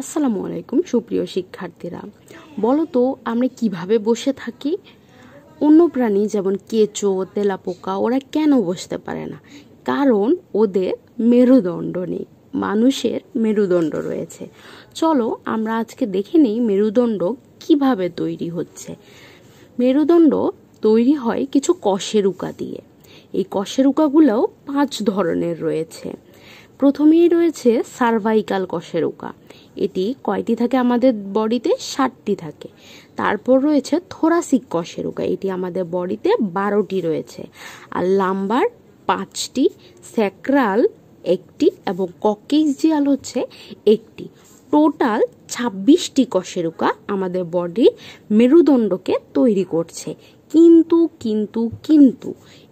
আসসালামু আলাইকুম সুপ্রিয় শিক্ষার্থীরা, বলো তো আমরা কিভাবে বসে থাকি? অন্য প্রাণী যেমন কেঁচো, তেলাপোকা ওরা কেন বসতে পারে না? কারণ ওদের মেরুদণ্ড নেই। মানুষের মেরুদণ্ড রয়েছে। চলো আমরা আজকে দেখে নেই মেরুদণ্ড কিভাবে তৈরি হচ্ছে। মেরুদণ্ড তৈরি হয় কিছু কশেরুকা দিয়ে। এই কশেরুকাগুলোও 5 ধরনের রয়েছে। প্রথমেই রয়েছে সার্ভাইকাল কশেরুকা। এটি কয়টি থাকে আমাদের বডিতে? 7টি থাকে। তারপর রয়েছে থোরাসিক কশেরুকা, এটি আমাদের বডিতে 12টি রয়েছে। আর লাম্বার 5টি, স্যাক্রাল 1টি এবং ককেজিয়াল হচ্ছে 1টি। টোটাল 26টি কশেরুকা আমাদের বডির মেরুদণ্ডকে তৈরি করছে। কিন্তু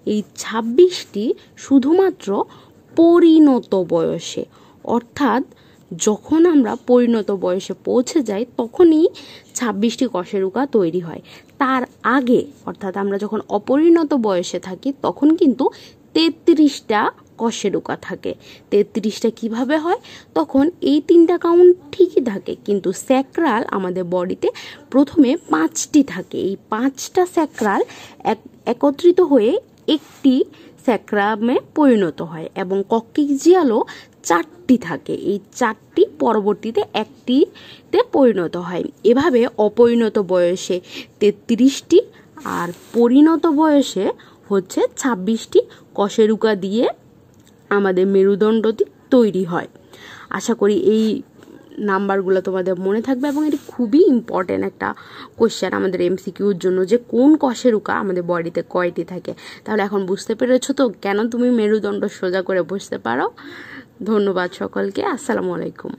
এই 26টি শুধুমাত্র পরিণত বয়সে, অর্থাৎ যখন আমরা পরিণত বয়সে পৌঁছে যাই তখনই 26টি কশেরুকা তৈরি হয়। তার আগে অর্থাৎ আমরা যখন অপরিণত বয়সে থাকি তখন কিন্তু 33টা কশেরুকা থাকে। 33টা কিভাবে হয়? তখন এই 3টা কাউন্ট ঠিকই থাকে, কিন্তু স্যাক্রাল আমাদের বডিতে প্রথমে 5টি থাকে। এই 5টা স্যাক্রাল একত্রিত হয়ে একটি স্যাক্রামে পরিণত হয় এবং ককেজিয়ালও 4টি থাকে। এই 4টি পরবর্তীতে একটিতে পরিণত হয়। এভাবে অপরিণত বয়সে 33টি আর পরিণত বয়সে হচ্ছে 26টি কশেরুকা দিয়ে আমাদের মেরুদণ্ডটি তৈরি হয়। আশা করি এই নাম্বারগুলো তোমাদের মনে থাকবে এবং এটি খুবই ইম্পর্টেন্ট একটা কোশ্চেন আমাদের এমসিকিউর জন্য, যে কোন কশেরুকা আমাদের বডিতে কয়টি থাকে। তাহলে এখন বুঝতে পেরেছো তো কেন তুমি মেরুদণ্ড সোজা করে বসতে পারো। ধন্যবাদ সকলকে। আসসালামু আলাইকুম।